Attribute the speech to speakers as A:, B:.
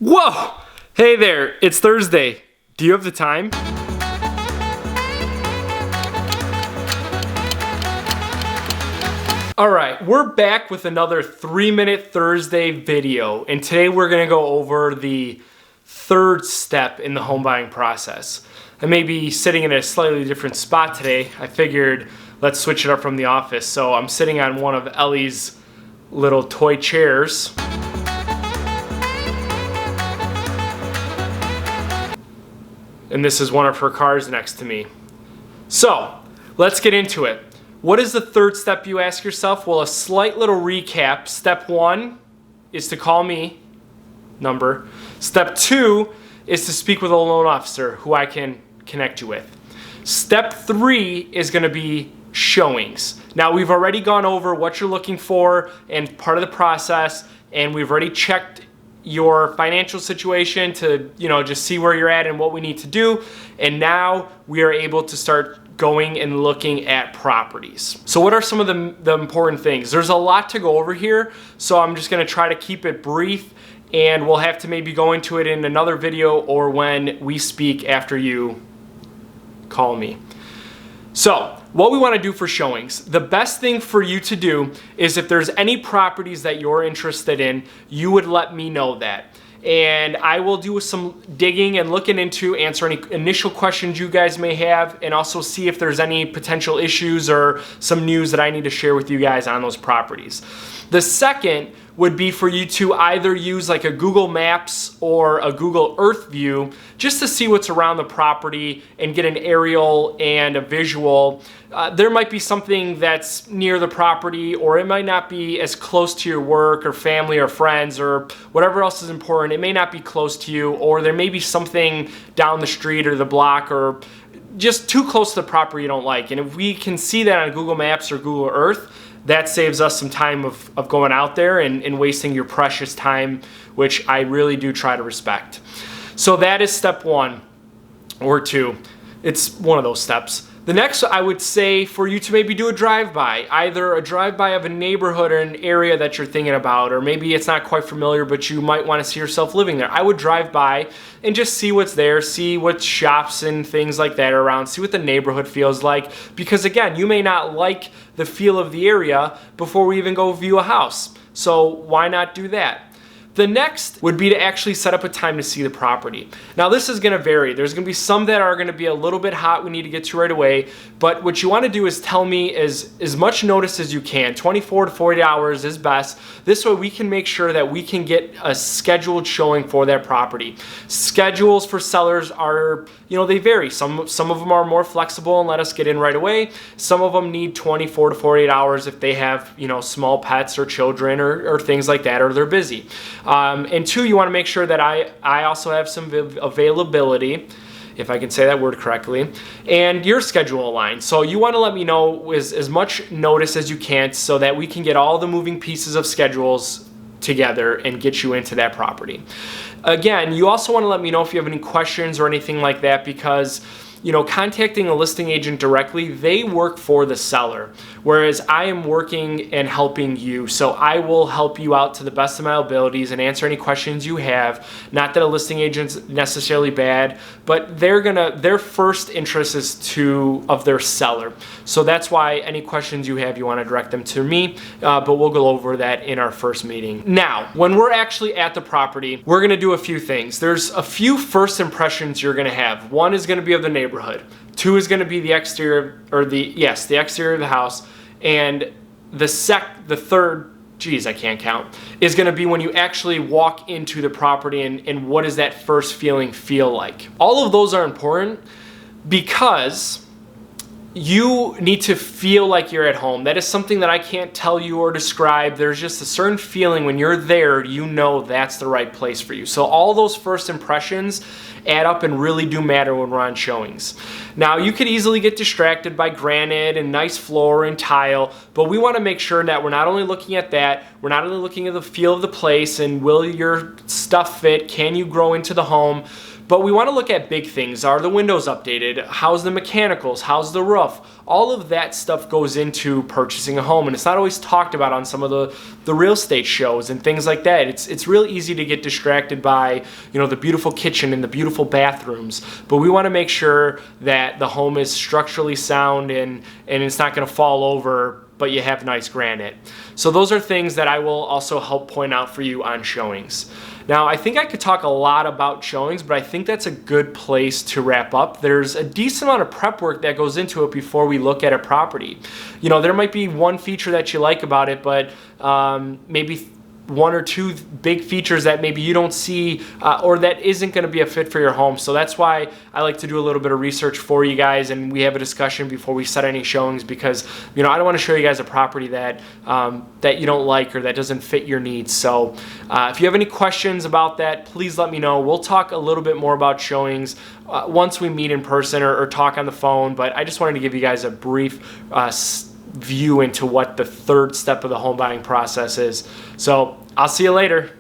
A: Whoa! Hey there, it's Thursday. Do you have the time? Alright, we're back with another 3-Minute Thursday video, and today we're going to go over the third step in the home buying process. I may be sitting in a slightly different spot today. I figured let's switch it up from the office, so I'm sitting on one of Ellie's little toy chairs. And this is one of her cars next to me. So, let's get into it. What is the third step, you ask yourself? Well, a slight little recap. Step 1 is to call me, number. Step 2 is to speak with a loan officer who I can connect you with. Step 3 is going to be showings. Now, we've already gone over what you're looking for and part of the process, and we've already checked your financial situation to, just see where you're at and what we need to do. And now we are able to start going and looking at properties. So what are some of the important things? There's a lot to go over here, so I'm just gonna try to keep it brief, and we'll have to maybe go into it in another video or when we speak after you call me. So, what we want to do for showings, the best thing for you to do is if there's any properties that you're interested in, you would let me know that. And I will do some digging and looking into, answer any initial questions you guys may have, and also see if there's any potential issues or some news that I need to share with you guys on those properties. The second would be for you to either use like a Google Maps or a Google Earth view just to see what's around the property and get an aerial and a visual. There might be something that's near the property, or it might not be as close to your work or family or friends or whatever else is important. It may not be close to you, or there may be something down the street or the block or just too close to the property you don't like. And if we can see that on Google Maps or Google Earth, that saves us some time of going out there and wasting your precious time, which I really do try to respect. So that is step 1 or 2. It's one of those steps. The next, I would say for you to maybe do a drive-by, either a drive-by of a neighborhood or an area that you're thinking about, or maybe it's not quite familiar, but you might want to see yourself living there. I would drive by and just see what's there, see what shops and things like that are around, see what the neighborhood feels like, because again, you may not like the feel of the area before we even go view a house. So why not do that? The next would be to actually set up a time to see the property. Now this is going to vary. There's going to be some that are going to be a little bit hot we need to get to right away, but what you want to do is tell me as much notice as you can. 24 to 40 hours is best. This way we can make sure that we can get a scheduled showing for that property. Schedules for sellers are, they vary. Some of them are more flexible and let us get in right away. Some of them need 24 to 48 hours if they have, small pets or children or things like that, or they're busy. And 2, you want to make sure that I also have some availability, if I can say that word correctly, and your schedule aligned. So you want to let me know as much notice as you can so that we can get all the moving pieces of schedules together and get you into that property. Again, you also want to let me know if you have any questions or anything like that, because contacting a listing agent directly, they work for the seller, whereas I am working and helping you. So I will help you out to the best of my abilities and answer any questions you have. Not that a listing agent's necessarily bad, but their first interest is of their seller. So that's why any questions you have, you want to direct them to me, but we'll go over that in our first meeting. Now, when we're actually at the property, we're going to do a few things. There's a few first impressions you're going to have. One is going to be of the neighborhood. 2 is going to be the exterior, or the exterior of the house, and the third, I can't count, is going to be when you actually walk into the property and what does that first feeling feel like. All of those are important because you need to feel like you're at home. That is something that I can't tell you or describe. There's just a certain feeling when you're there, that's the right place for you. So all those first impressions add up and really do matter when we're on showings. Now, you could easily get distracted by granite and nice floor and tile, but we want to make sure that we're not only looking at that, we're not only looking at the feel of the place and will your stuff fit, can you grow into the home, But we want to look at big things. Are the windows updated? How's the mechanicals? How's the roof? All of that stuff goes into purchasing a home, and it's not always talked about on some of the real estate shows and things like that. It's real easy to get distracted by, you know, the beautiful kitchen and the beautiful bathrooms, but we want to make sure that the home is structurally sound and it's not going to fall over, but you have nice granite. So those are things that I will also help point out for you on showings. Now, I think I could talk a lot about showings, but I think that's a good place to wrap up. There's a decent amount of prep work that goes into it before we look at a property. You know, there might be one feature that you like about it, but maybe one or two big features that maybe you don't see or that isn't going to be a fit for your home. So that's why I like to do a little bit of research for you guys, and we have a discussion before we set any showings, because, you know, I don't want to show you guys a property that that you don't like or that doesn't fit your needs. So if you have any questions about that, please let me know. We'll talk a little bit more about showings once we meet in person or talk on the phone, but I just wanted to give you guys a brief view into what the third step of the home buying process is. So I'll see you later.